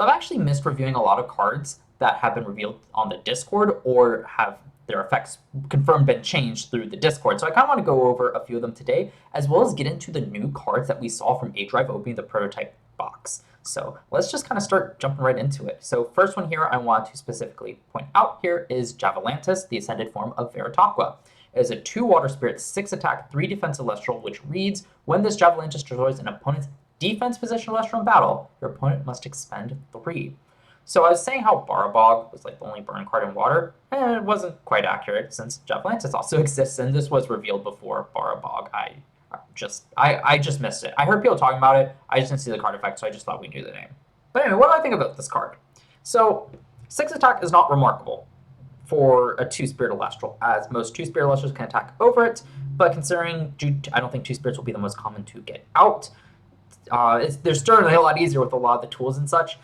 So I've actually missed reviewing a lot of cards that have been revealed on the Discord or have their effects confirmed been changed through the Discord. So I kind of want to go over a few of them today, as well as get into the new cards that we saw from aDrive opening the prototype box. So let's just kind of start jumping right into it. So first one here I want to specifically point out here is Javelantis, the Ascended form of Veritaqua. It is a 2 Water Spirit, 6 attack, 3 defense Celestial, which reads, when this Javelantis destroys an opponent's defense position Celestial in battle, your opponent must expend 3. So I was saying how Barabog was like the only burn card in water, and it wasn't quite accurate since Javelantis also exists, and this was revealed before Barabog. I just missed it. I heard people talking about it. I just didn't see the card effect, so I just thought we knew the name. But anyway, what do I think about this card? So 6 attack is not remarkable for a 2-Spirit Elestral, as most 2-Spirit Elestrals can attack over it, but considering I don't think 2 Spirits will be the most common to get out, they're certainly a lot easier with a lot of the tools and such.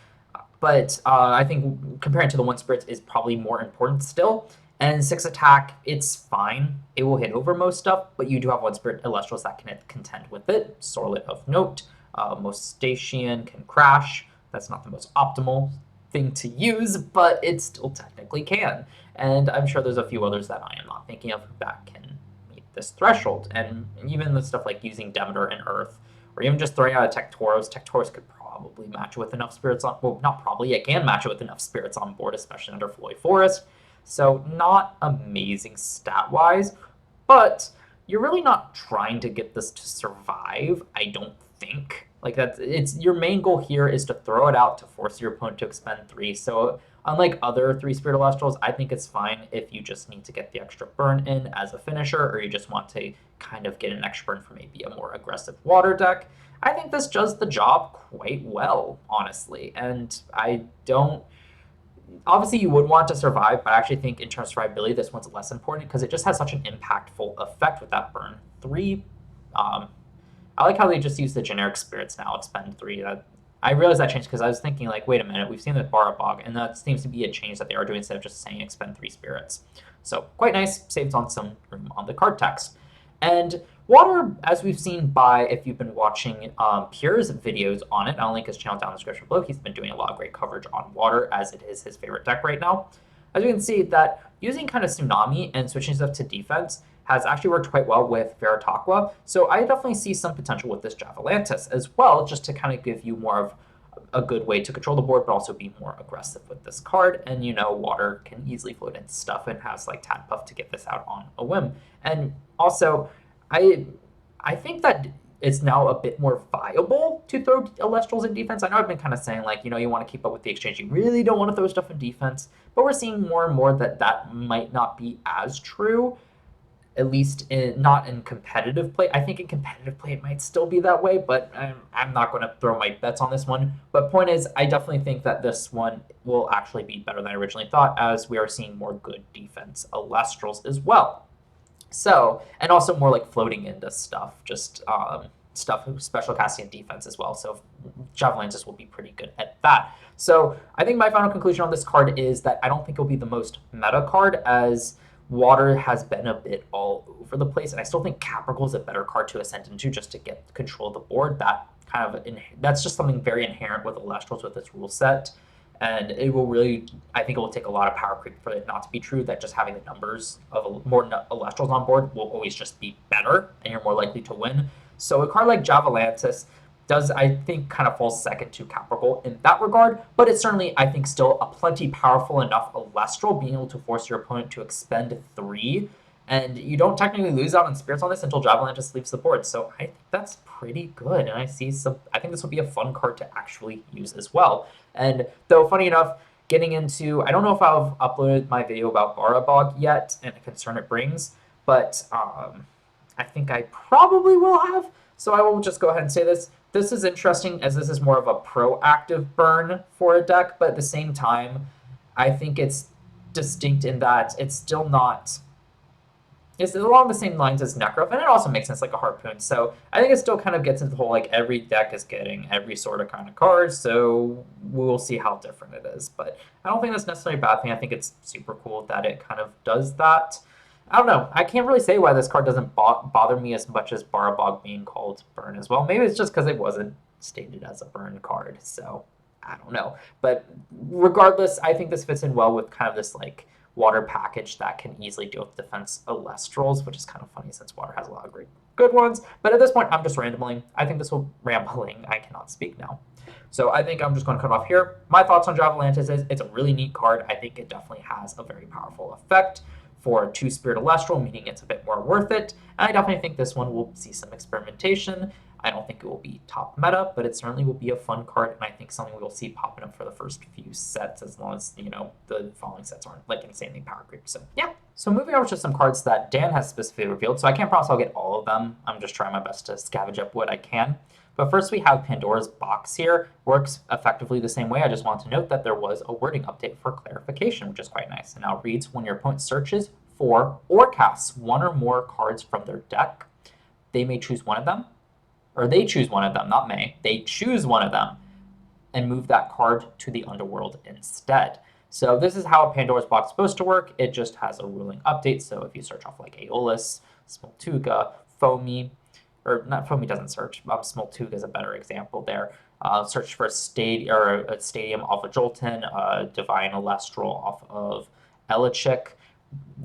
But I think comparing to the 1 Spirits is probably more important still. And 6 attack, it's fine. It will hit over most stuff, but you do have 1 Spirit Elestrals that can contend with it. Sorlet of note. Mostachian can crash. That's not the most optimal thing to use, but it still technically can. And I'm sure there's a few others that I am not thinking of that can meet this threshold. And even the stuff like using Demeter and Earth, or even just throwing out a Tectoros. Tectoros could probably match it with enough spirits on, well, not probably, it can match it with enough spirits on board, especially under Floy Forest. So not amazing stat-wise, but you're really not trying to get this to survive, I don't think. Like it's your main goal here is to throw it out to force your opponent to expend 3. So unlike other 3-Spirit Elestrals, I think it's fine if you just need to get the extra burn in as a finisher, or you just want to kind of get an extra burn for maybe a more aggressive water deck. I think this does the job quite well, honestly. And I don't... Obviously, you would want to survive, but I actually think in terms of survivability, this one's less important because it just has such an impactful effect with that burn 3. I like how they just use the generic spirits now, expend 3. I realized that changed because I was thinking, like, wait a minute, we've seen the Barabog, and that seems to be a change that they are doing instead of just saying expend 3 spirits. So quite nice, saves on some room on the card text. And water, as we've seen by, if you've been watching Pure's videos on it, I'll link his channel down in the description below. He's been doing a lot of great coverage on water, as it is his favorite deck right now. As you can see, that using kind of Tsunami and switching stuff to defense has actually worked quite well with Veritaqua. So I definitely see some potential with this Javelantis as well, just to kind of give you more of a good way to control the board, but also be more aggressive with this card. And you know, water can easily float into stuff and has like Tat Puff to get this out on a whim. And also, I think that it's now a bit more viable to throw Elestrals in defense. I know I've been kind of saying, like, you know, you want to keep up with the exchange. You really don't want to throw stuff in defense. But we're seeing more and more that that might not be as true, at least not in competitive play. I think in competitive play it might still be that way, but I'm not going to throw my bets on this one. But point is, I definitely think that this one will actually be better than I originally thought, as we are seeing more good defense Elestrals as well. So, and also more like floating into stuff, just stuff, special casting and defense as well. So Javelantis will be pretty good at that. So I think my final conclusion on this card is that I don't think it'll be the most meta card, as water has been a bit all over the place. And I still think Capregal is a better card to ascend into just to get control of the board. That kind of that's just something very inherent with Elestrals with its rule set. And it will really, I think it will take a lot of power creep for it not to be true, that just having the numbers of more Elestrals on board will always just be better, and you're more likely to win. So a card like Javelantis does, I think, kind of falls second to Capregal in that regard, but it's certainly, I think, still a plenty powerful enough Elestral, being able to force your opponent to expend 3, and you don't technically lose out on spirits on this until Javelantis leaves the board. So I think that's pretty good, and I think this will be a fun card to actually use as well. And though, funny enough, getting into, I don't know if I've uploaded my video about Barabog yet and the concern it brings, but I think I probably will have. So I will just go ahead and say this. This is interesting, as this is more of a proactive burn for a deck, but at the same time, I think it's distinct in that it's still not... It's along the same lines as Necro, and it also makes sense like a Harpoon. So I think it still kind of gets into the whole, like, every deck is getting every sort of kind of card, so we'll see how different it is. But I don't think that's necessarily a bad thing. I think it's super cool that it kind of does that. I don't know. I can't really say why this card doesn't bother me as much as Barabog being called Burn as well. Maybe it's just because it wasn't stated as a Burn card. So I don't know. But regardless, I think this fits in well with kind of this like water package that can easily deal with defense Elestrals, which is kind of funny since water has a lot of great good ones. But at this point, I'm just rambling. I think this will rambling. I cannot speak now. So I think I'm just going to cut off here. My thoughts on Javelantis is it's a really neat card. I think it definitely has a very powerful effect for a 2-Spirit Elestral, meaning it's a bit more worth it. And I definitely think this one will see some experimentation. I don't think it will be top meta, but it certainly will be a fun card, and I think something we will see popping up for the first few sets, as long as, you know, the following sets aren't like insanely power creep. So yeah. So moving over to some cards that Dan has specifically revealed. So I can't promise I'll get all of them. I'm just trying my best to scavenge up what I can. But first we have Pandora's box here. Works effectively the same way. I just want to note that there was a wording update for clarification, which is quite nice. And now it reads, when your opponent searches for or casts one or more cards from their deck, they may choose one of them. Or they choose one of them, not may. They choose one of them and move that card to the underworld instead. So this is how Pandora's box is supposed to work. It just has a ruling update. So if you search off like Aeolus, Smoltuga, Foamy, or not Foamy doesn't search. Smoltuga is a better example there. Search for a stadium off of Jolton, a Divine Elestral off of Elichick.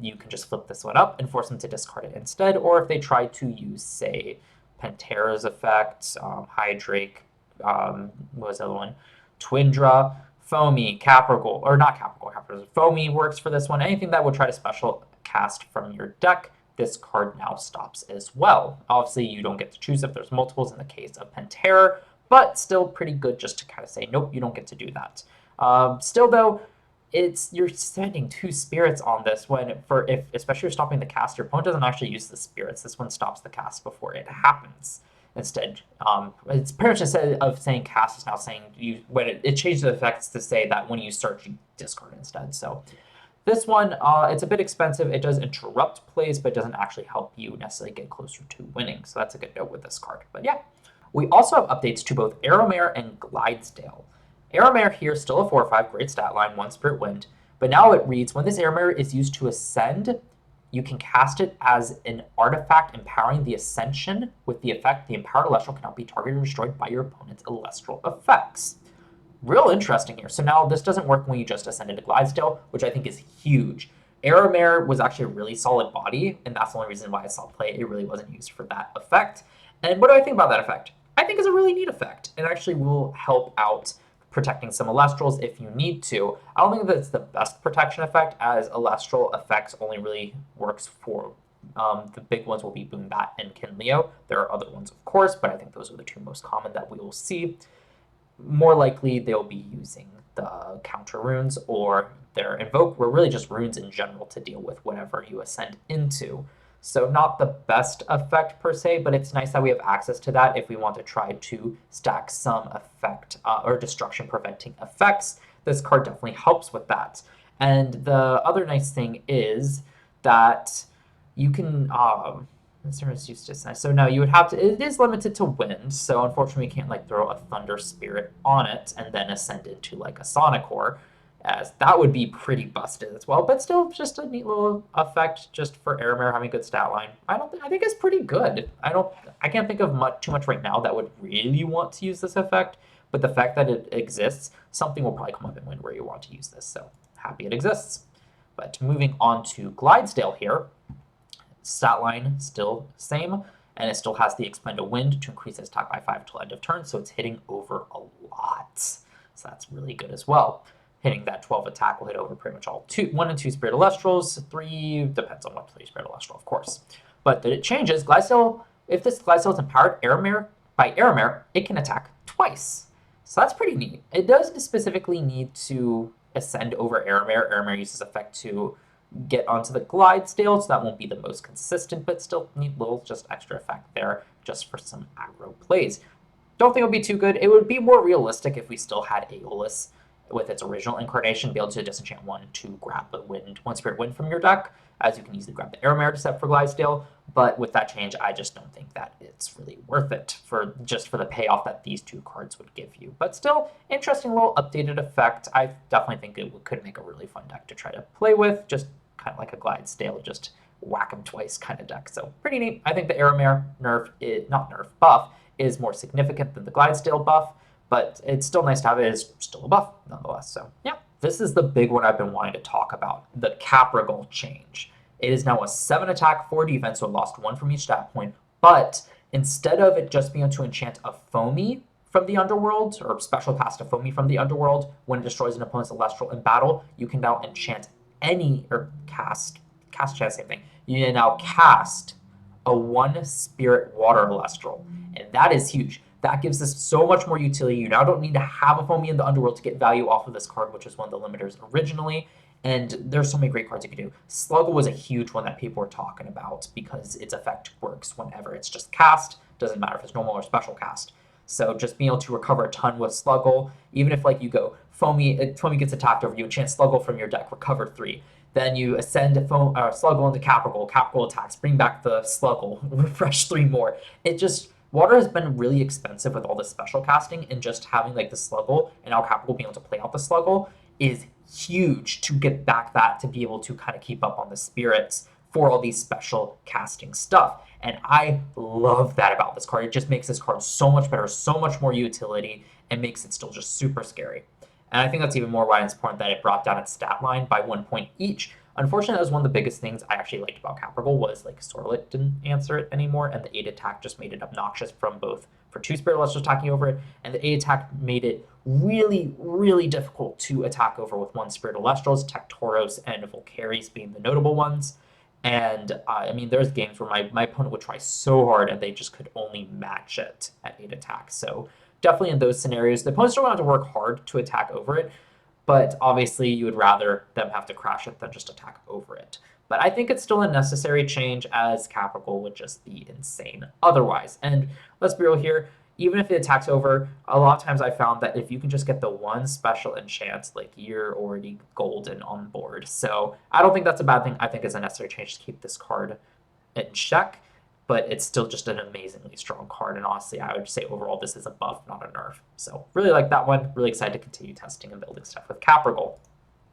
You can just flip this one up and force them to discard it instead. Or if they try to use, say, Pantera's effect, Hydrake, what was the other one? Twindra, Foamy, Capregal, or not Capregal, Foamy works for this one. Anything that would try to special cast from your deck, this card now stops as well. Obviously, you don't get to choose if there's multiples in the case of Pantera, but still pretty good just to kind of say, nope, you don't get to do that. Still, though, you're spending 2 spirits on this especially if you're stopping the cast, your opponent doesn't actually use the spirits. This one stops the cast before it happens. Instead, it's pretty much instead of saying cast, is now saying it changed the effects to say that when you search, you discard instead. So this one, it's a bit expensive. It does interrupt plays, but it doesn't actually help you necessarily get closer to winning. So that's a good note with this card. But yeah, we also have updates to both Aeromare and Glydesdale. Aeromare here, still a 4/5, great stat line, 1 Spirit Wind. But now it reads, when this Aeromare is used to ascend, you can cast it as an artifact empowering the ascension. With the effect, the empowered Elestral cannot be targeted or destroyed by your opponent's Elestral effects. Real interesting here. So now this doesn't work when you just ascend into Glydesdale, which I think is huge. Aeromare was actually a really solid body, and that's the only reason why I saw play. It really wasn't used for that effect. And what do I think about that effect? I think it's a really neat effect. It actually will help out protecting some Elestrals if you need to. I don't think that it's the best protection effect, as Elestral effects only really works for the big ones will be Boombat and Kinleo. There are other ones, of course, but I think those are the 2 most common that we will see. More likely, they'll be using the counter runes or their invoke, or really just runes in general to deal with whatever you ascend into. So not the best effect per se, but it's nice that we have access to that if we want to try to stack some effect or destruction preventing effects. This card definitely helps with that. And the other nice thing is that you can, so no, you would have to, it is limited to wind. So unfortunately, we can't like throw a Thunder Spirit on it and then ascend into like a Sonicore, as that would be pretty busted as well, but still just a neat little effect just for Aeromare having a good stat line. I think it's pretty good. I can't think of too much right now that would really want to use this effect, but the fact that it exists, something will probably come up in Wind where you want to use this, so happy it exists. But moving on to Glydesdale here, stat line still same, and it still has the Expend a Wind to increase its attack by 5 till end of turn, so it's hitting over a lot. So that's really good as well. Hitting that 12 attack will hit over pretty much all 1 and 2 Spirit Elestrals, 3 depends on what 3 Spirit Elestral, of course. But it changes. Glydesdale, if this Glydesdale is empowered by Aeromare, it can attack twice. So that's pretty neat. It does specifically need to ascend over Aeromare. Aeromare uses effect to get onto the Glydesdale, so that won't be the most consistent, but still neat little just extra effect there just for some aggro plays. Don't think it would be too good. It would be more realistic if we still had Aeolus with its original incarnation, be able to disenchant 1 to grab the 1 Spirit Wind from your deck, as you can easily grab the Aeromare to set for Glydesdale. But with that change, I just don't think that it's really worth it for the payoff that these 2 cards would give you. But still, interesting little updated effect. I definitely think it could make a really fun deck to try to play with, just kind of like a Glydesdale, just whack them twice kind of deck. So pretty neat. I think the Aeromare buff is more significant than the Glydesdale buff, but it's still nice to have it. It's still a buff nonetheless. So yeah, this is the big one I've been wanting to talk about, the Capregal change. It is now a 7 attack, 4 defense, so it lost 1 from each stat point, but instead of it just being able to enchant a Foamy from the Underworld, or special cast a Foamy from the Underworld when it destroys an opponent's Elestral in battle, you can now enchant any, or cast same thing. You can now cast a 1 Spirit Water Elestral, and that is huge. That gives us so much more utility. You now don't need to have a Foamy in the Underworld to get value off of this card, which is one of the limiters originally. And there's so many great cards you can do. Sluggle was a huge one that people were talking about because its effect works whenever it's just cast. Doesn't matter if it's normal or special cast. So just being able to recover a ton with Sluggle, even if like you go Foamy gets attacked over, you enchant Sluggle from your deck, recover 3. Then you ascend Sluggle into Capregal. Capregal attacks, bring back the Sluggle, refresh 3 more. It just, Water has been really expensive with all the special casting, and just having like the Sluggle and now Capregal being able to play out the Sluggle is huge to get back that, to be able to kind of keep up on the spirits for all these special casting stuff. And I love that about this card. It just makes this card so much better, so much more utility, and makes it still just super scary. And I think that's even more why it's important that it brought down its stat line by 1 point each. Unfortunately, that was one of the biggest things I actually liked about Capregal, was like Sorlet didn't answer it anymore, and the 8 attack just made it obnoxious from both for 2 Spirit Elestrals attacking over it, and the 8 attack made it really, really difficult to attack over with 1 Spirit Elestrals, Tectoros and Volcaries being the notable ones. And I mean, there's games where my opponent would try so hard and they just could only match it at 8 attacks. So definitely in those scenarios, the opponents don't have to work hard to attack over it, but obviously you would rather them have to crash it than just attack over it. But I think it's still a necessary change, as Capregal would just be insane otherwise. And let's be real here, even if it attacks over, a lot of times I found that if you can just get the 1 special enchant, like, you're already golden on board. So I don't think that's a bad thing. I think it's a necessary change to keep this card in check, but it's still just an amazingly strong card. And honestly, I would say overall this is a buff, not a nerf. So really like that one. Really excited to continue testing and building stuff with Capregal.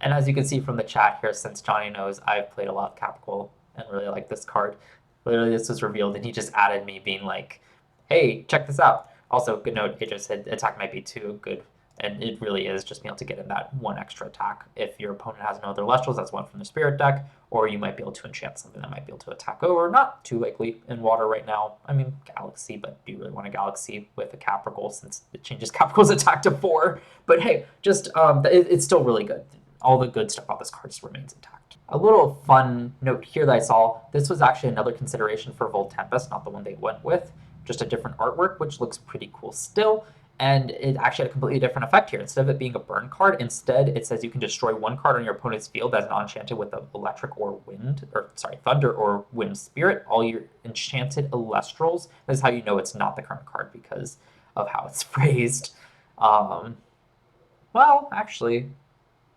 And as you can see from the chat here, since Johnny knows, I've played a lot of Capregal and really like this card. Literally, this was revealed, and he just added me being like, hey, check this out. Also, good note, it just said attack might be too good, and it really is just being able to get in that 1 extra attack. If your opponent has no other Elestrals, that's 1 from the Spirit deck, or you might be able to enchant something that might be able to attack over. Not too likely in Water right now. I mean, Galaxy, but do you really want a Galaxy with a Capregal, since it changes Capregal's attack to 4? But hey, just it's still really good. All the good stuff about this card just remains intact. A little fun note here that I saw, this was actually another consideration for Voltempest, not the one they went with, just a different artwork, which looks pretty cool still. And it actually had a completely different effect here. Instead of it being a burn card, instead it says you can destroy 1 card on your opponent's field that's not enchanted with the electric or thunder or wind spirit. All your enchanted Elestrals. This is how you know it's not the current card, because of how it's phrased. Well, actually,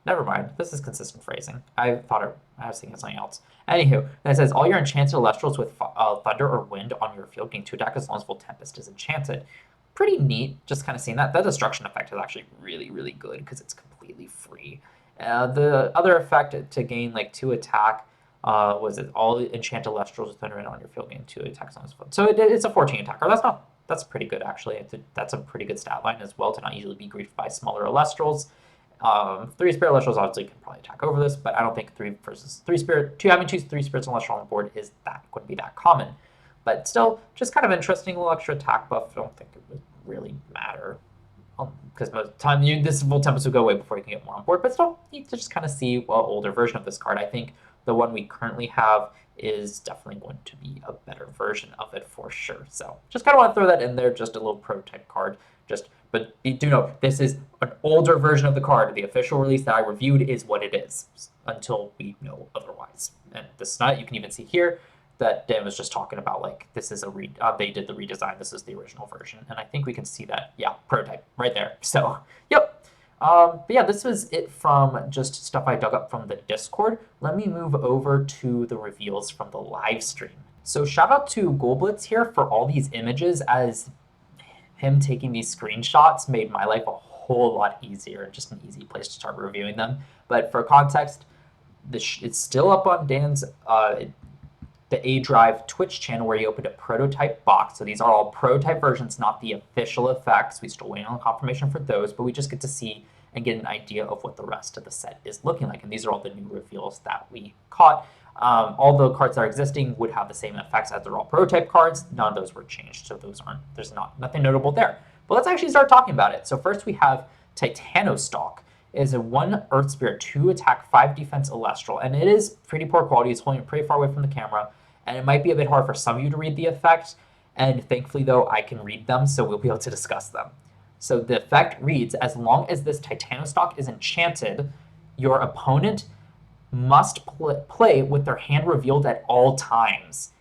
never mind. This is consistent phrasing. I was thinking something else. Anywho, it says all your enchanted Elestrals with thunder or wind on your field gain 2 attack as long as Voltempest is enchanted. Pretty neat, just kind of seeing that. That destruction effect is actually really, really good because it's completely free. The other effect to gain like 2 attack was it all enchanted Elestrals with thunder on your field gain 2 attacks on his field. So it's a 14 attacker. That's pretty good actually. That's a pretty good stat line as well, to not easily be griefed by smaller Elestrals. 3 Spirit Elestrals obviously can probably attack over this, but I don't think 3 versus 3 Spirit, having 2 3 Spirits Celestial on the board is going to be that common. But still, just kind of interesting little extra attack buff. I don't think it would really matter, because most of the time this Voltempest will go away before you can get more on board. But still, you just kind of see an older version of this card. I think the one we currently have is definitely going to be a better version of it for sure. So just kind of want to throw that in there, just a little prototype card. But you do know, this is an older version of the card. The official release that I reviewed is what it is, until we know otherwise. And this is not, you can even see here that Dan was just talking about, like, this is they did the redesign, this is the original version. And I think we can see that, yeah, prototype right there. So, yep. But yeah, this was it from just stuff I dug up from the Discord. Let me move over to the reveals from the live stream. So shout out to Golblitz here for all these images, as him taking these screenshots made my life a whole lot easier and just an easy place to start reviewing them. But for context, it's still up on Dan's the aDrive Twitch channel where he opened a prototype box. So these are all prototype versions, not the official effects. We still waiting on confirmation for those, but we just get to see and get an idea of what the rest of the set is looking like. And these are all the new reveals that we caught. All the cards that are existing would have the same effects as they're all prototype cards. None of those were changed, so there's nothing notable there. But let's actually start talking about it. So first we have Titanostalk. It is a 1 Earth Spirit, 2 attack, 5 defense Elestral, and it is pretty poor quality. It's holding it pretty far away from the camera, and it might be a bit hard for some of you to read the effect, and thankfully, though, I can read them, so we'll be able to discuss them. So the effect reads, as long as this Titanostalk is enchanted, your opponent must play with their hand revealed at all times.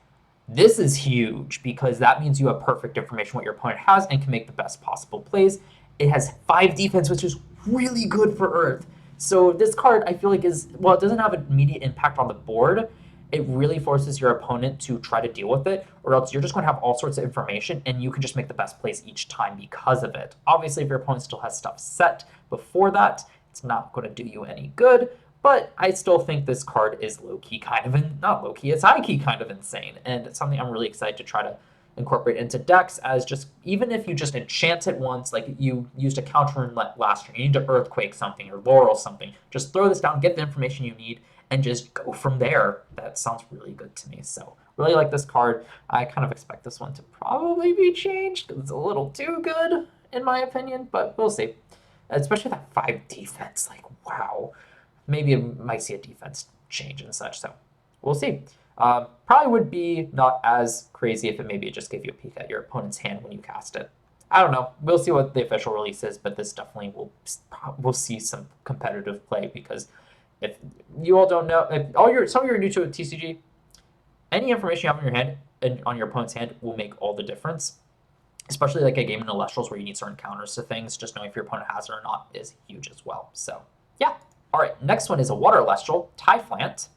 This is huge because that means you have perfect information what your opponent has and can make the best possible plays. It has 5 defense, which is really good for Earth. So this card, I feel like it doesn't have an immediate impact on the board. It really forces your opponent to try to deal with it, or else you're just going to have all sorts of information and you can just make the best plays each time because of it. Obviously, if your opponent still has stuff set before that, it's not going to do you any good. But I still think this card is low-key kind of, not low-key, it's high-key kind of insane. And it's something I'm really excited to try to incorporate into decks as just, even if you just enchant it once, like you used a counter in last turn, you need to Earthquake something or Laurel something, just throw this down, get the information you need, and just go from there. That sounds really good to me. So really like this card. I kind of expect this one to probably be changed because it's a little too good in my opinion, but we'll see. Especially that 5 defense, like wow. Maybe it might see a defense change and such, so we'll see. Probably would be not as crazy if it maybe just gave you a peek at your opponent's hand when you cast it. I don't know. We'll see what the official release is, but this definitely we'll see some competitive play because if you all don't know, if some of you are new to a TCG, any information you have in your hand and on your opponent's hand will make all the difference. Especially like a game in Elestrals where you need certain counters to things, just knowing if your opponent has it or not is huge as well. So yeah. All right, next one is a Water Elestral, Typhlant.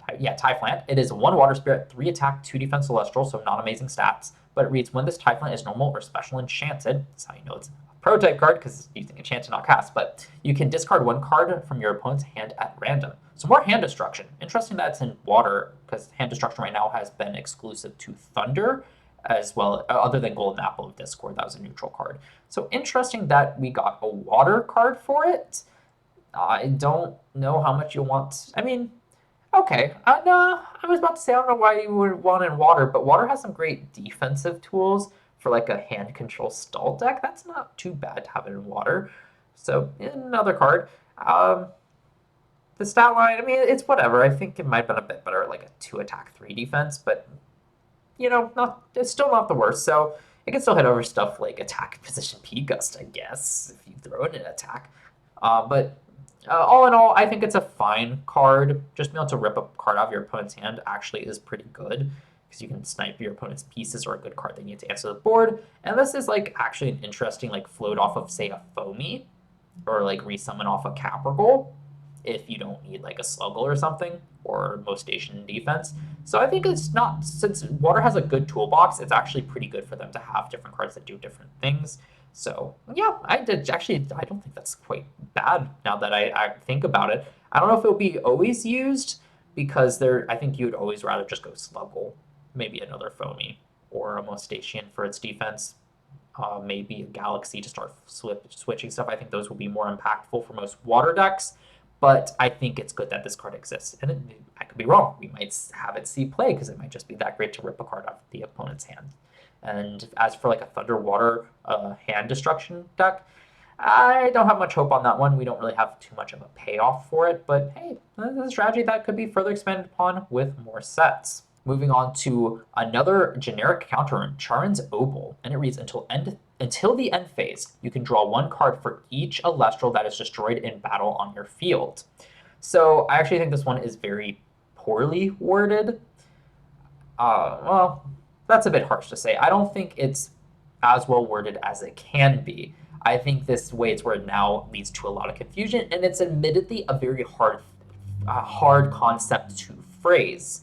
Typhlant. It is a 1 Water Spirit, 3 attack, 2 defense Elestral, so not amazing stats. But it reads, when this Typhlant is normal or special enchanted, that's how you know it's a prototype card because it's using enchanted, not cast, but you can discard 1 card from your opponent's hand at random. So more hand destruction. Interesting that it's in water because hand destruction right now has been exclusive to Thunder as well, other than Golden Apple of Discord, that was a neutral card. So interesting that we got a water card for it. I don't know how much you want. I mean, okay. No, I was about to say, I don't know why you would want in water, but water has some great defensive tools for like a hand control stall deck. That's not too bad to have it in water. So, another card. The stat line, I mean, it's whatever. I think it might have been a bit better, like a 2 attack, 3 defense, but, it's still not the worst. So, it can still hit over stuff like attack position P Gust, I guess, if you throw it in attack. But all in all, I think it's a fine card. Just being able to rip a card out of your opponent's hand actually is pretty good because you can snipe your opponent's pieces or a good card they need to answer the board. And this is like actually an interesting like float off of say a Foamy or like resummon off a Capregal if you don't need like a Sluggle or something or most station defense. So I think it's not, since Water has a good toolbox, it's actually pretty good for them to have different cards that do different things. So yeah, I don't think that's quite bad now that I think about it. I don't know if it'll be always used because I think you'd always rather just go Sluggle, maybe another Foamy or a Mustachian for its defense. Maybe a Galaxy to start switching stuff. I think those will be more impactful for most water decks, but I think it's good that this card exists. And I could be wrong. We might have it see play because it might just be that great to rip a card off the opponent's hand. And as for like a Thunder Water hand destruction deck, I don't have much hope on that one. We don't really have too much of a payoff for it, but hey, this is a strategy that could be further expanded upon with more sets. Moving on to another generic counter in Charon's Obol, and it reads, until the end phase, you can draw 1 card for each Elestral that is destroyed in battle on your field. So I actually think this one is very poorly worded. Well, that's a bit harsh to say. I don't think it's as well worded as it can be. I think this way it's worded now leads to a lot of confusion, and it's admittedly a very hard concept to phrase.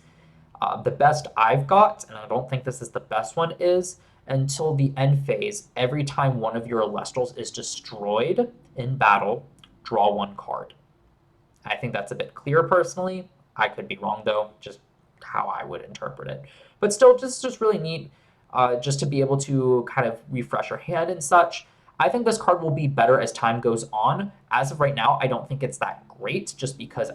The best I've got, and I don't think this is the best one, is until the end phase, every time one of your Elestrals is destroyed in battle, draw 1 card. I think that's a bit clear personally. I could be wrong though. Just how I would interpret it. But still, just really neat, just to be able to kind of refresh your hand and such. I think this card will be better as time goes on. As of right now, I don't think it's that great, just because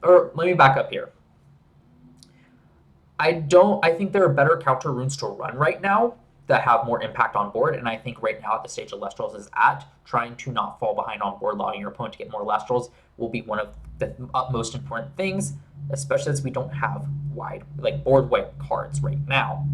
or let me back up here. I think there are better counter runes to run right now that have more impact on board, and I think right now at the stage Elestrals is at, trying to not fall behind on board, allowing your opponent to get more Elestrals will be one of the utmost important things, especially as we don't have board wipe cards right now.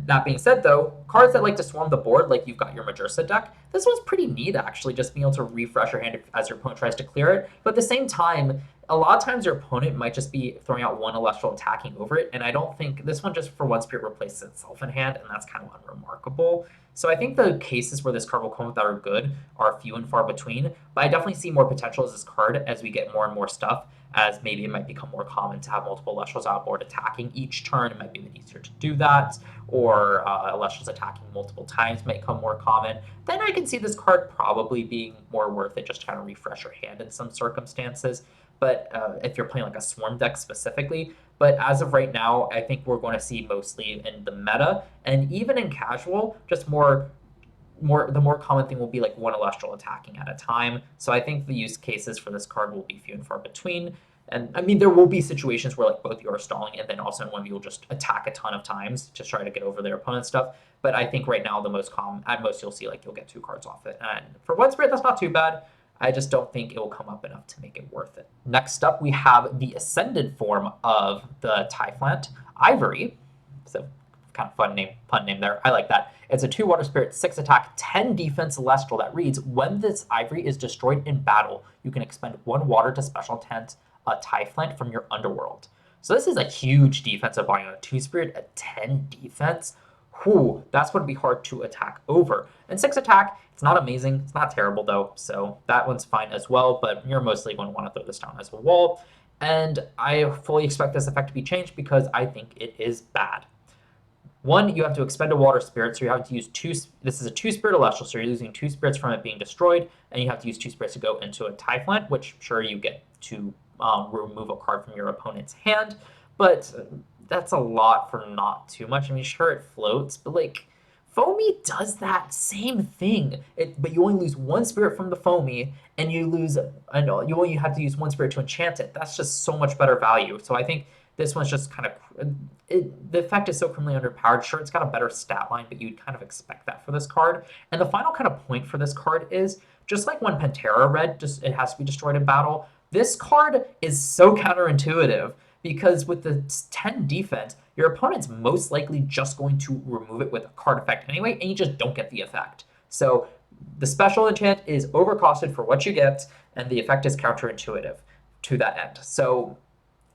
That being said, though, cards that like to swarm the board, like you've got your Majorsa deck, this one's pretty neat, actually, just being able to refresh your hand as your opponent tries to clear it. But at the same time, a lot of times your opponent might just be throwing out one Elestral attacking over it, and I don't think this one just for one spirit replaces itself in hand, and that's kind of unremarkable. So I think the cases where this card will come up that are good are few and far between, but I definitely see more potential as this card as we get more and more stuff, as maybe it might become more common to have multiple Elestrals on board attacking each turn. It might be a bit easier to do that, or Elestrals attacking multiple times might become more common. Then I can see this card probably being more worth it just to kind of refresh your hand in some circumstances. But if you're playing like a Swarm deck specifically, but as of right now, I think we're going to see mostly in the meta, and even in casual, just the more common thing will be like one Elestral attacking at a time. So I think the use cases for this card will be few and far between. And I mean, there will be situations where like both of you are stalling, and then also one of you will just attack a ton of times to try to get over their opponent's stuff. But I think right now the most common, at most you'll see like you'll get 2 cards off it. And for one spirit, that's not too bad. I just don't think it will come up enough to make it worth it. Next up, we have the Ascended form of the Typhlant, Eyevory. So kind of pun name there. I like that. It's a 2 water spirit, 6 attack, 10 defense Celestial that reads, when this Eyevory is destroyed in battle, you can expend 1 water to special intent a Typhlant from your underworld. So this is a huge defensive volume. A 2 spirit at 10 defense. Whew, that's going to be hard to attack over. And 6 attack, it's not amazing. It's not terrible, though, so that one's fine as well, but you're mostly going to want to throw this down as a wall. And I fully expect this effect to be changed because I think it is bad. One, you have to expend a water spirit, so you have to use 2. This is a 2 spirit Celestial, so you're losing 2 spirits from it being destroyed, and you have to use 2 spirits to go into a Typhlant, which sure you get to remove a card from your opponent's hand, but that's a lot for not too much. I mean, sure, it floats, but like Foamy does that same thing. But you only lose 1 spirit from the Foamy, and you only have to use 1 spirit to enchant it. That's just so much better value. So I think this one's just kind of the effect is so criminally underpowered. Sure, it's got a better stat line, but you'd kind of expect that for this card. And the final kind of point for this card is just like when Pandora read, just it has to be destroyed in battle. This card is so counterintuitive because with the 10 defense, your opponent's most likely just going to remove it with a card effect anyway, and you just don't get the effect. So the special enchant is overcosted for what you get, and the effect is counterintuitive to that end. So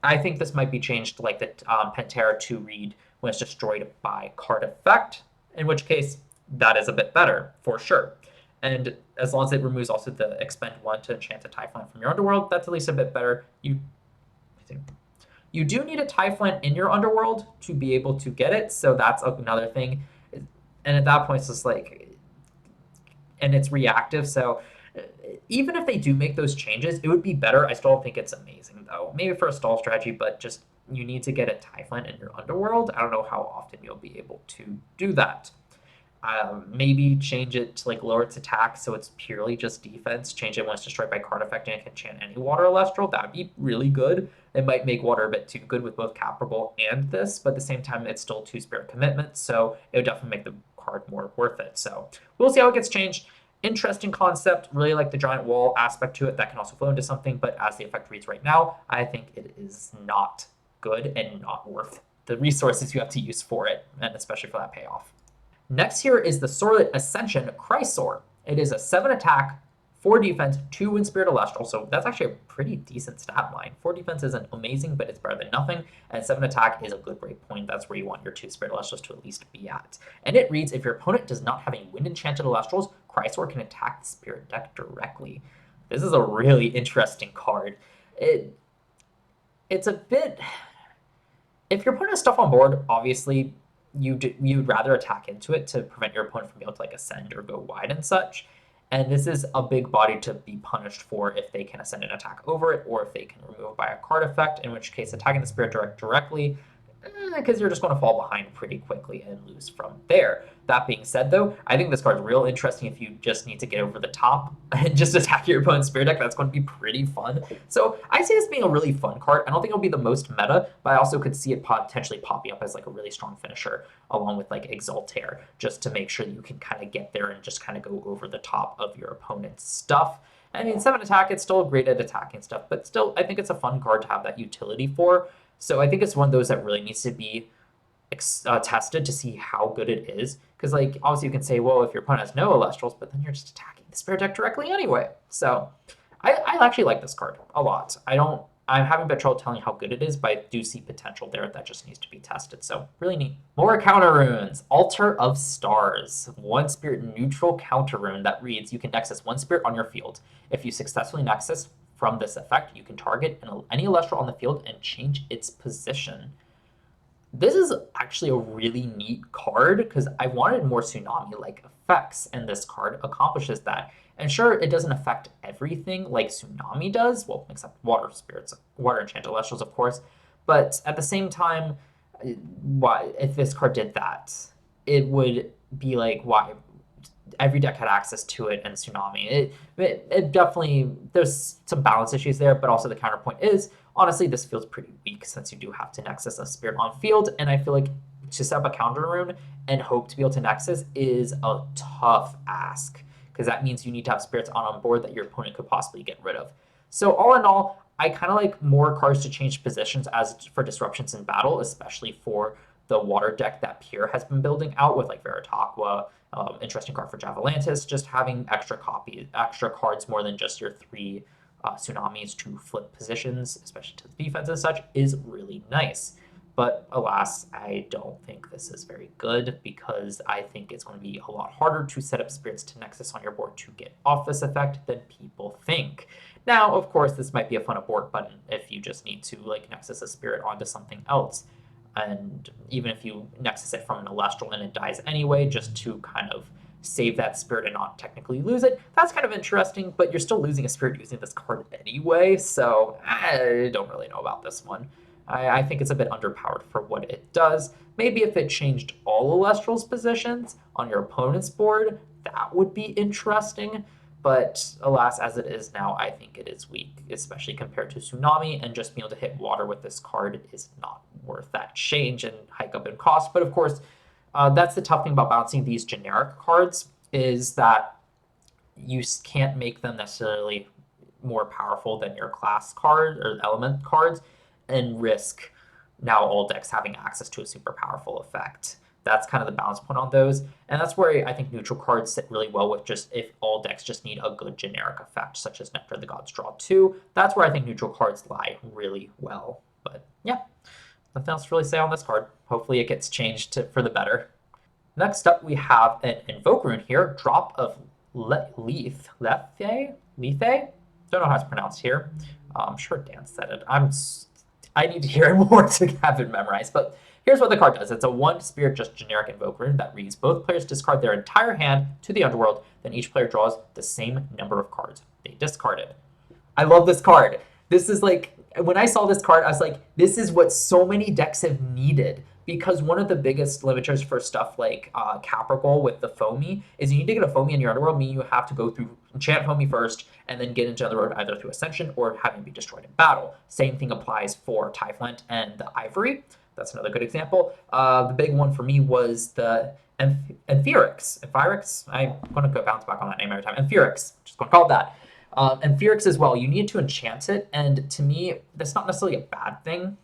I think this might be changed to like the Pantera to read when it's destroyed by card effect, in which case that is a bit better for sure. And as long as it removes also the expend 1 to enchant a Typhlant from your underworld, that's at least a bit better. You do need a Typhlant in your underworld to be able to get it, so that's another thing. And at that point, it's just like, and it's reactive, so even if they do make those changes, it would be better. I still don't think it's amazing, though. Maybe for a stall strategy, but just you need to get a Typhlant in your underworld. I don't know how often you'll be able to do that. Maybe change it to like lower its attack so it's purely just defense. Change it when it's destroyed by card effect and it can chant any water Elestral. That would be really good. It might make water a bit too good with both Capregal and this, but at the same time, it's still 2 spirit commitment, so it would definitely make the card more worth it. So we'll see how it gets changed. Interesting concept. Really like the giant wall aspect to it. That can also flow into something, but as the effect reads right now, I think it is not good and not worth the resources you have to use for it, and especially for that payoff. Next here is the Sorlet Ascension Chrysoar. It is a 7 attack, 4 defense, 2 wind spirit Elestral, so that's actually a pretty decent stat line. 4 defense isn't amazing, but it's better than nothing, and 7 attack is a good break point. That's where you want your 2 spirit Elestrals to at least be at. And it reads, if your opponent does not have any wind enchanted Elestrals, Chrysoar can attack the spirit deck directly. This is a really interesting card. It's a bit... If your opponent has stuff on board, obviously you'd rather attack into it to prevent your opponent from being able to like ascend or go wide and such. And this is a big body to be punished for if they can ascend an attack over it, or if they can remove it by a card effect, in which case attacking the Spirit directly, because you're just going to fall behind pretty quickly and lose from there. That being said, though, I think this card's real interesting if you just need to get over the top and just attack your opponent's Spirit deck. That's going to be pretty fun. So I see this being a really fun card. I don't think it'll be the most meta, but I also could see it potentially popping up as like a really strong finisher along with like Exaltair, just to make sure that you can kind of get there and just kind of go over the top of your opponent's stuff. I mean, 7 attack, it's still great at attacking stuff, but still, I think it's a fun card to have that utility for. So I think it's one of those that really needs to be tested to see how good it is. Because, like, obviously you can say, well, if your opponent has no Elestrals, but then you're just attacking the Spirit deck directly anyway. So I actually like this card a lot. I'm having a bit of trouble telling how good it is, but I do see potential there that just needs to be tested. So really neat. More counter runes. Altar of Stars. 1 spirit neutral counter rune that reads, you can nexus 1 spirit on your field. If you successfully nexus from this effect, you can target any Elestral on the field and change its position. This is actually a really neat card because I wanted more Tsunami-like effects, and this card accomplishes that. And sure, it doesn't affect everything like Tsunami does, well, except water spirits, water enchanted Elestrals, of course. But at the same time, why if this card did that, it would be like, why? Every deck had access to it, and Tsunami. It definitely, there's some balance issues there, but also the counterpoint is, honestly, this feels pretty weak since you do have to Nexus a Spirit on field, and I feel like to set up a counter rune and hope to be able to Nexus is a tough ask, because that means you need to have Spirits on board that your opponent could possibly get rid of. So all in all, I kind of like more cards to change positions as for disruptions in battle, especially for the water deck that Pure has been building out with like Veritaqua, interesting card for Javelantis, just having extra cards more than just your 3 Tsunamis to flip positions, especially to the defense and such, is really nice. But alas, I don't think this is very good because I think it's going to be a lot harder to set up spirits to Nexus on your board to get off this effect than people think. Now, of course, this might be a fun abort button if you just need to like Nexus a spirit onto something else. And even if you Nexus it from an Elestral and it dies anyway, just to kind of save that spirit and not technically lose it, that's kind of interesting, but you're still losing a spirit using this card anyway, so I don't really know about this one. I think it's a bit underpowered for what it does. Maybe if it changed all Elestrals positions on your opponent's board, that would be interesting. But alas, as it is now, I think it is weak, especially compared to Tsunami, and just being able to hit water with this card is not worth that change and hike up in cost. But of course, that's the tough thing about balancing these generic cards, is that you can't make them necessarily more powerful than your class card or element cards and risk now all decks having access to a super powerful effect. That's kind of the balance point on those. And that's where I think neutral cards sit really well with just if all decks just need a good generic effect, such as Nectar of the Gods Draw 2. That's where I think neutral cards lie really well. But yeah, nothing else to really say on this card. Hopefully it gets changed for the better. Next up, we have an Invoke Rune here, Drop of Lethe. Don't know how it's pronounced here. I'm sure Dan said it. I need to hear it more to have it memorized, but here's what the card does. It's a 1 spirit, just generic Invoke Rune that reads, both players discard their entire hand to the underworld, then each player draws the same number of cards they discarded. I love this card. This is like, when I saw this card, I was like, this is what so many decks have needed, because one of the biggest limiters for stuff like Capregal with the Foamy is you need to get a Foamy in your underworld, meaning you have to go through enchant Foamy first and then get into Underworld either through Ascension or having it be destroyed in battle. Same thing applies for Typhlant and the Eyevory. That's another good example. The big one for me was the Amphirix. I'm going to bounce back on that name every time. Amphirix, just going to call it that. Amphirix as well. You need to enchant it, and to me, that's not necessarily a bad thing.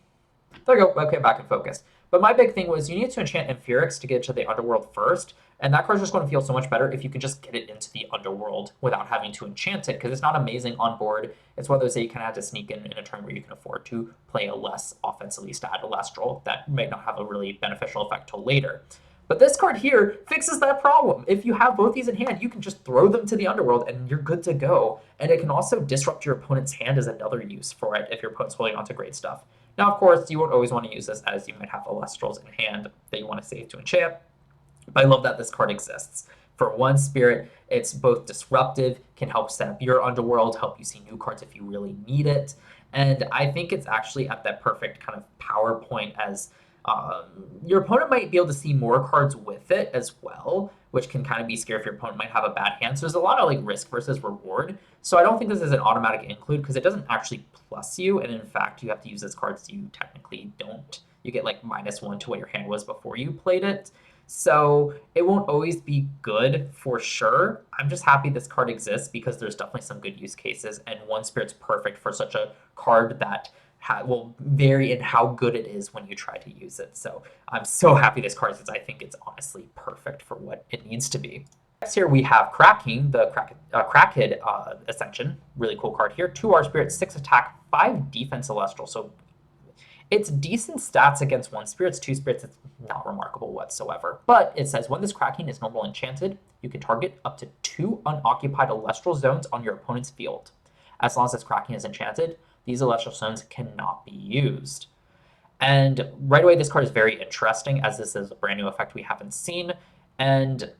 There we go. Okay, back in focus. But my big thing was you need to enchant Amphirix to get to the Underworld first, and that card's just going to feel so much better if you can just get it into the Underworld without having to enchant it, because it's not amazing on board. It's one of those that you kind of have to sneak in a turn where you can afford to play a less offensively stat Elestral that might not have a really beneficial effect till later. But this card here fixes that problem. If you have both these in hand, you can just throw them to the Underworld and you're good to go. And it can also disrupt your opponent's hand as another use for it if your opponent's holding on to great stuff. Now, of course, you won't always want to use this, as you might have Elestrals in hand that you want to save to enchant. But I love that this card exists, For one spirit, it's both disruptive, can help set up your underworld, help you see new cards if you really need it. And I think it's actually at that perfect kind of power point as your opponent might be able to see more cards with it as well, which can kind of be scary if your opponent might have a bad hand. So there's a lot of like risk versus reward. So I don't think this is an automatic include because it doesn't actually plus you. And in fact, you have to use this card so you technically don't. You get like -1 to what your hand was before you played it. So it won't always be good for sure. I'm just happy this card exists because there's definitely some good use cases, and One Spirit's perfect for such a card that will vary in how good it is when you try to use it. So I'm so happy this card exists. I think it's honestly perfect for what it needs to be. Next here we have Krakking, the Crackhead Ascension. Really cool card here. 2 R Spirit, 6 attack, 5 defense Celestial. So it's decent stats against 1 spirits, 2 spirits, it's not remarkable whatsoever. But it says when this Krakking is normal enchanted, you can target up to 2 unoccupied Elestral zones on your opponent's field. As long as this Krakking is enchanted, these Elestral zones cannot be used. And right away, this card is very interesting as this is a brand new effect we haven't seen. And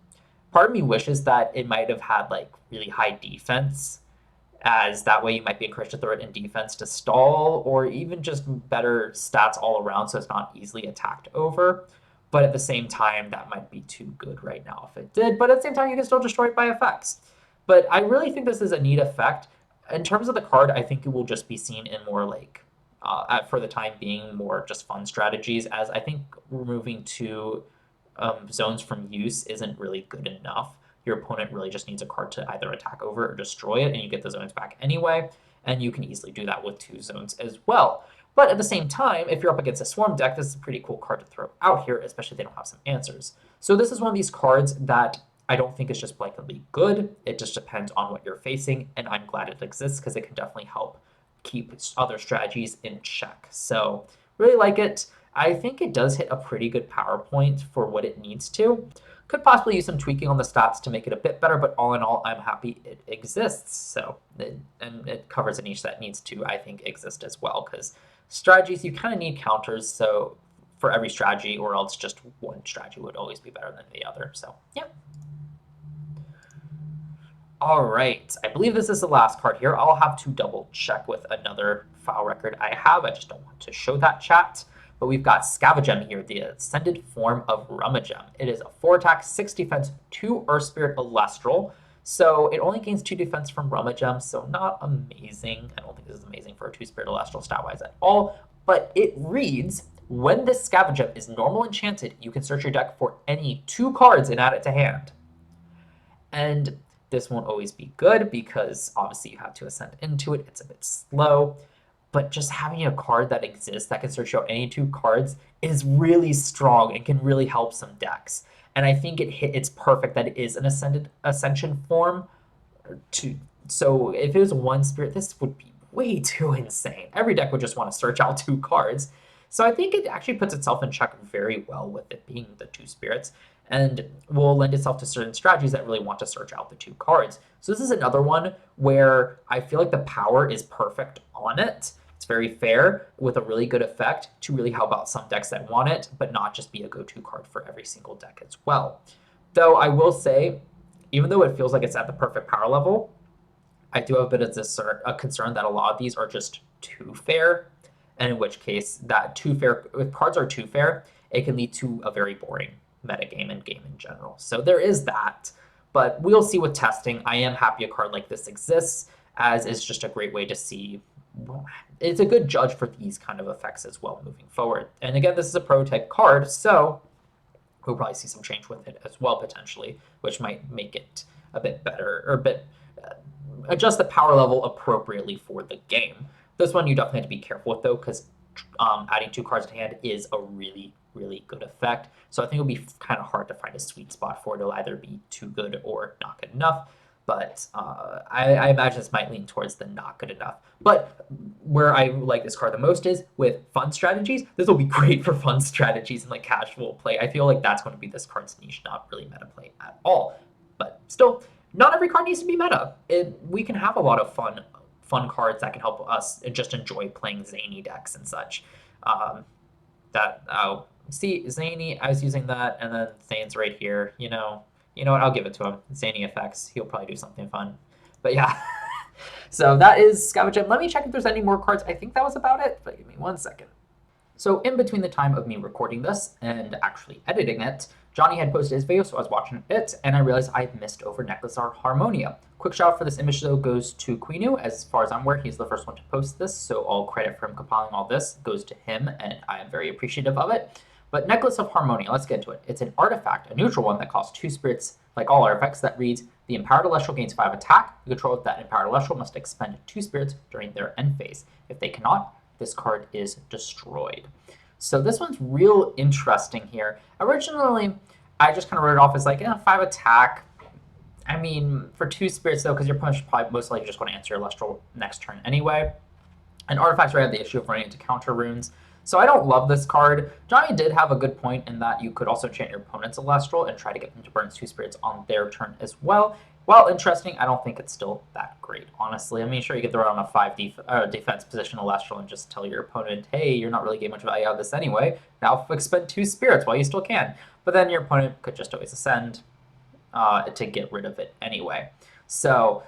part of me wishes that it might have had like really high defense, as that way you might be encouraged to throw it in defense to stall, or even just better stats all around so it's not easily attacked over. But at the same time, that might be too good right now if it did. But at the same time, you can still destroy it by effects. But I really think this is a neat effect. In terms of the card, I think it will just be seen in more like, for the time being, more just fun strategies, as I think removing 2 zones from use isn't really good enough. Your opponent really just needs a card to either attack over or destroy it, and you get the zones back anyway, and you can easily do that with 2 zones as well. But at the same time, if you're up against a Swarm deck, this is a pretty cool card to throw out here, especially if they don't have some answers. So this is one of these cards that I don't think is just blankly good. It just depends on what you're facing, and I'm glad it exists because it can definitely help keep other strategies in check. So really like it. I think it does hit a pretty good power point for what it needs to. Could possibly use some tweaking on the stats to make it a bit better, but all in all, I'm happy it exists. So, and it covers a niche that needs to, I think, exist as well, because strategies, you kind of need counters, so for every strategy, or else just one strategy would always be better than the other. So, yeah. All right, I believe this is the last card here. I'll have to double check with another file record I have. I just don't want to show that, chat. But we've got Scavagem here, the ascended form of Rummagem. It is a 4 attack, 6 defense, 2 Earth Spirit Elestral. So it only gains 2 defense from Rummagem, so not amazing. I don't think this is amazing for a 2 Spirit Elestral stat-wise at all. But it reads, when this Scavagem is normal enchanted, you can search your deck for any 2 cards and add it to hand. And this won't always be good because obviously you have to ascend into it. It's a bit slow. But just having a card that exists that can search out any 2 cards is really strong and can really help some decks. And I think it's perfect that it is an ascension form. So if it was 1 spirit, this would be way too insane. Every deck would just want to search out 2 cards. So I think it actually puts itself in check very well with it being the 2 spirits, and will lend itself to certain strategies that really want to search out the 2 cards. So this is another one where I feel like the power is perfect on it. It's very fair with a really good effect to really help out some decks that want it, but not just be a go-to card for every single deck as well. Though I will say, even though it feels like it's at the perfect power level, I do have a bit of a concern that a lot of these are just too fair, and in which case that too fair, if cards are too fair, it can lead to a very boring metagame and game in general. So there is that, but we'll see with testing. I am happy a card like this exists, as it's just a great way to see. It's a good judge for these kind of effects as well moving forward. And again, this is a prototype card, so we'll probably see some change with it as well potentially, which might make it a bit better, or a bit adjust the power level appropriately for the game. This one you definitely have to be careful with though, because adding 2 cards to hand is a really, really good effect. So I think it'll be kind of hard to find a sweet spot for it. It'll either be too good or not good enough. But I imagine this might lean towards the not good enough. But where I like this card the most is with fun strategies. This will be great for fun strategies and like casual play. I feel like that's going to be this card's niche, not really meta play at all. But still, not every card needs to be meta. We can have a lot of fun cards that can help us just enjoy playing zany decks and such. See, zany, I was using that, and then Zane's right here, you know. You know what? I'll give it to him. Zany effects. He'll probably do something fun. But yeah. So that is Scavagem. Let me check if there's any more cards. I think that was about it, but give me 1 second. So in between the time of me recording this and actually editing it, Johnny had posted his video, so I was watching it, and I realized I missed over Necklacear Harmonia. Quick shout out for this image, though, goes to Quinu. As far as I'm aware, he's the first one to post this, so all credit for him compiling all this goes to him, and I am very appreciative of it. But Necklace of Harmonia, let's get into it. It's an artifact, a neutral one that costs 2 spirits, like all artifacts, that reads, the Empowered Elestral gains 5 attack. The controller of that Empowered Elestral must expend 2 spirits during their end phase. If they cannot, this card is destroyed. So this one's real interesting here. Originally, I just kind of wrote it off as like, 5 attack. I mean, for 2 spirits though, because your opponent's probably most likely just going to answer your Elestral next turn anyway. And artifacts already have the issue of running into counter runes. So I don't love this card. Johnny did have a good point in that you could also enchant your opponent's Elestral and try to get them to burn 2 spirits on their turn as well. While interesting, I don't think it's still that great, honestly. I mean, sure, you could throw it on a 5 defense position Elestral and just tell your opponent, hey, you're not really getting much value out of this anyway. Now expend 2 spirits while you still can. But then your opponent could just always ascend to get rid of it anyway. So,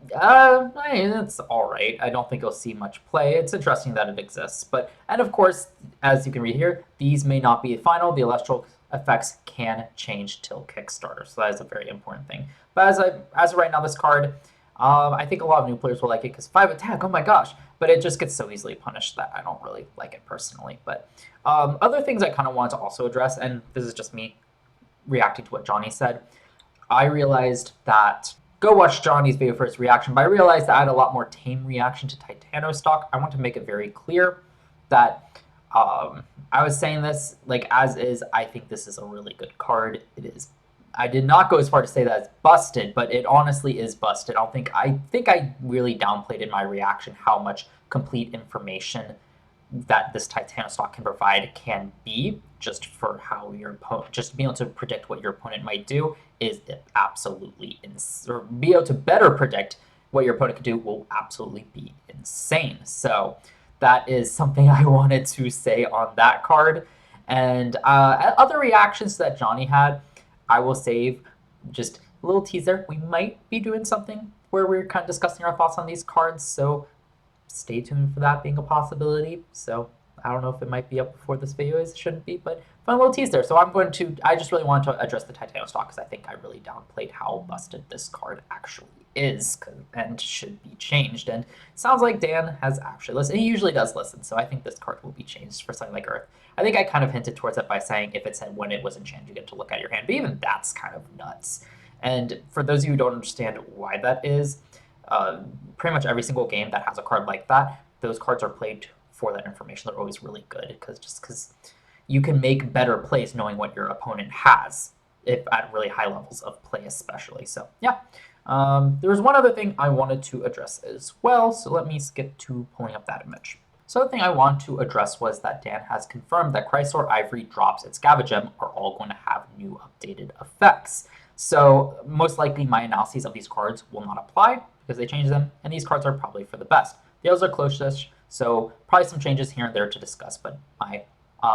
it's all right. I don't think you'll see much play. It's interesting that it exists. And of course, as you can read here, these may not be final. The Elestral effects can change till Kickstarter, so that is a very important thing. But as of right now, this card, I think a lot of new players will like it because 5 attack, oh my gosh, but it just gets so easily punished that I don't really like it personally. But other things I kind of want to also address, and this is just me reacting to what Johnny said, I realized that, go watch Johnny's video for his reaction, but I realized that I had a lot more tame reaction to Titanostalk. I want to make it very clear that I was saying this, like, as is, I think this is a really good card. It is. I did not go as far to say that it's busted, but it honestly is busted. I think I really downplayed in my reaction how much complete information that this Titanostalk can provide can be, just for how your opponent, just being able to predict what your opponent might do is absolutely or be able to better predict what your opponent can do will absolutely be insane. So that is something I wanted to say on that card. And other reactions that Johnny had, I will save. Just a little teaser. We might be doing something where we're kind of discussing our thoughts on these cards, so stay tuned for that being a possibility. So I don't know if it might be up before this video is, it shouldn't be, but fun little teaser. So I just really wanted to address the Titanostalk because I think I really downplayed how busted this card actually is and should be changed. And it sounds like Dan has actually listened. He usually does listen, so I think this card will be changed for something like Earth. I think I kind of hinted towards it by saying if it said when it was enchanted, you get to look at your hand, but even that's kind of nuts. And for those of you who don't understand why that is, pretty much every single game that has a card like that, those cards are played for that information. They're always really good because you can make better plays knowing what your opponent has, if at really high levels of play especially. So yeah, there was one other thing I wanted to address as well, so let me skip to pulling up that image. So the thing I want to address was that Dan has confirmed that Chrysoar, Eyevory, Drops, and Scavagem are all going to have new updated effects. So most likely my analyses of these cards will not apply because they changed them, and these cards are probably for the best. The others are closest, so probably some changes here and there to discuss, but my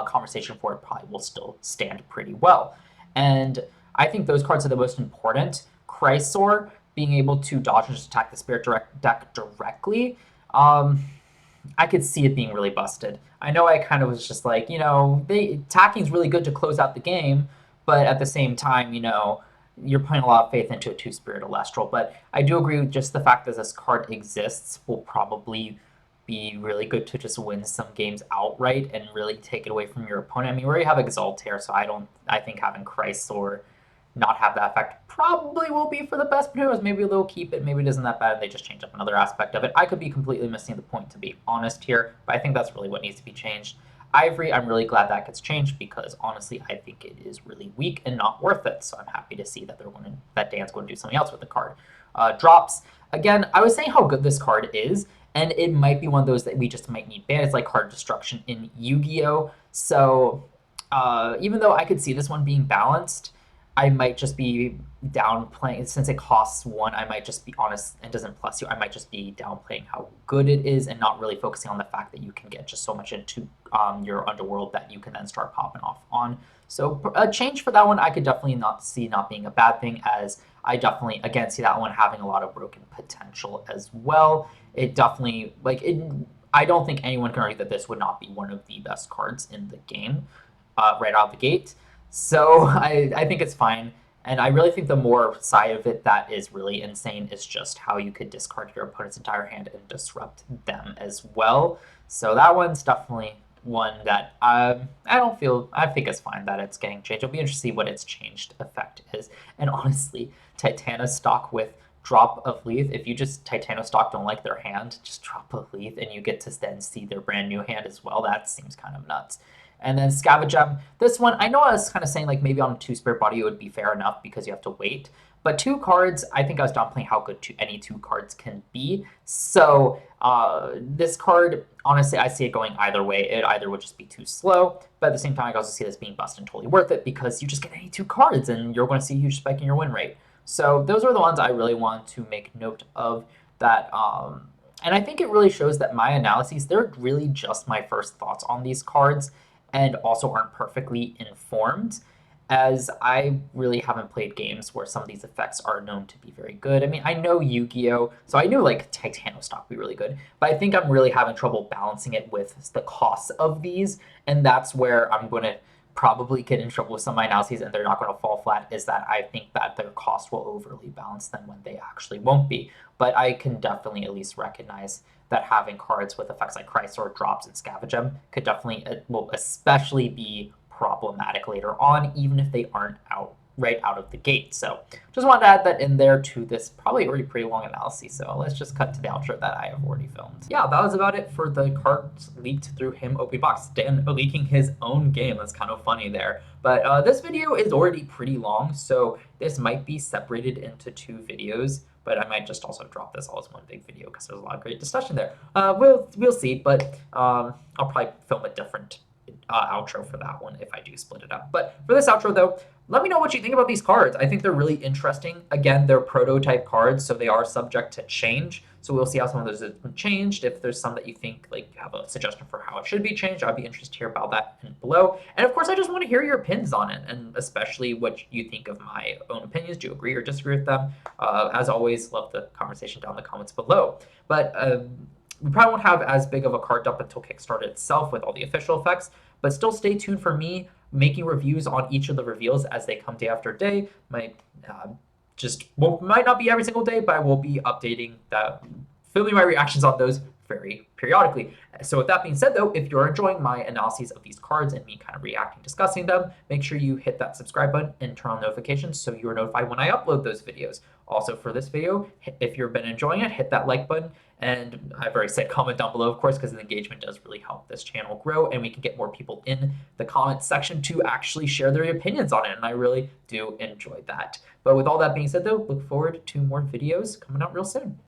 conversation for it probably will still stand pretty well. And I think those cards are the most important. Chrysoar, being able to dodge and just attack the Spirit deck directly, I could see it being really busted. I know I kind of was just like, attacking is really good to close out the game, but at the same time, you're putting a lot of faith into a 2-spirit Elestral. But I do agree with just the fact that this card exists will probably be really good to just win some games outright and really take it away from your opponent. I mean, we already have Exaltair, so I think having Chrysoar not have that effect probably will be for the best, but who knows, maybe they'll keep it, maybe it isn't that bad, they just change up another aspect of it. I could be completely missing the point, to be honest here, but I think that's really what needs to be changed. Eyevory, I'm really glad that gets changed because honestly, I think it is really weak and not worth it. So I'm happy to see that that Dan's going to do something else with the card. Drops, again, I was saying how good this card is, and it might be one of those that we just might need banned. It's like card destruction in Yu-Gi-Oh! So even though I could see this one being balanced, I might just be downplaying, since it costs 1, I might just be honest and doesn't plus you. I might just be downplaying how good it is and not really focusing on the fact that you can get just so much into your underworld that you can then start popping off on. So a change for that one, I could definitely not being a bad thing, as I definitely again see that one having a lot of broken potential as well. It definitely I don't think anyone can argue that this would not be one of the best cards in the game right out of the gate. So I think it's fine. And I really think the more side of it that is really insane is just how you could discard your opponent's entire hand and disrupt them as well. So that one's definitely one that I think it's fine that it's getting changed. It'll be interesting to see what its changed effect is. And honestly, Titanostalk with drop of Lethe, if you just Titanostalk don't like their hand, just drop a Lethe and you get to then see their brand new hand as well. That seems kind of nuts. And then Scavagem, this one, I know I was kind of saying like maybe on 2 Spirit Body it would be fair enough because you have to wait. But 2 cards, I think I was downplaying how good any 2 cards can be. So this card, honestly, I see it going either way. It either would just be too slow, but at the same time, I also see this being busted and totally worth it because you just get any 2 cards and you're going to see a huge spike in your win rate. So those are the ones I really want to make note of that. And I think it really shows that my analyses, they're really just my first thoughts on these cards and also aren't perfectly informed, as I really haven't played games where some of these effects are known to be very good. I mean, I know Yu-Gi-Oh! So I knew like Titanostalk would be really good, but I think I'm really having trouble balancing it with the costs of these, and that's where I'm going to probably get in trouble with some of my analyses and they're not going to fall flat, is that I think that their cost will overly balance them when they actually won't be. But I can definitely at least recognize that having cards with effects like Chrysoar, drops, and Scavagem could definitely, will especially be problematic later on, even if they aren't right out of the gate. So just wanted to add that in there to this probably already pretty long analysis. So let's just cut to the outro that I have already filmed. Yeah, that was about it for the cards leaked through him opening box. Dan leaking his own game. That's kind of funny there. But this video is already pretty long, so this might be separated into 2 videos. But I might just also drop this all as one big video because there's a lot of great discussion there. We'll see, but I'll probably film a different outro for that one if I do split it up. But for this outro, though, let me know what you think about these cards. I think they're really interesting. Again, they're prototype cards, so they are subject to change. So we'll see how some of those have been changed. If there's some that you think like you have a suggestion for how it should be changed, I'd be interested to hear about that below. And of course, I just want to hear your opinions on it, and especially what you think of my own opinions. Do you agree or disagree with them? As always, love the conversation down in the comments below. But we probably won't have as big of a card dump until Kickstarter itself with all the official effects, but still stay tuned for me making reviews on each of the reveals as they come day after day. Might not be every single day, but I will be updating that, filming my reactions on those very periodically. So with that being said, though, if you're enjoying my analyses of these cards and me kind of reacting, discussing them, make sure you hit that subscribe button and turn on notifications so you are notified when I upload those videos. Also for this video, if you've been enjoying it, hit that like button. And I've already said comment down below, of course, because the engagement does really help this channel grow and we can get more people in the comments section to actually share their opinions on it. And I really do enjoy that. But with all that being said, though, look forward to more videos coming out real soon.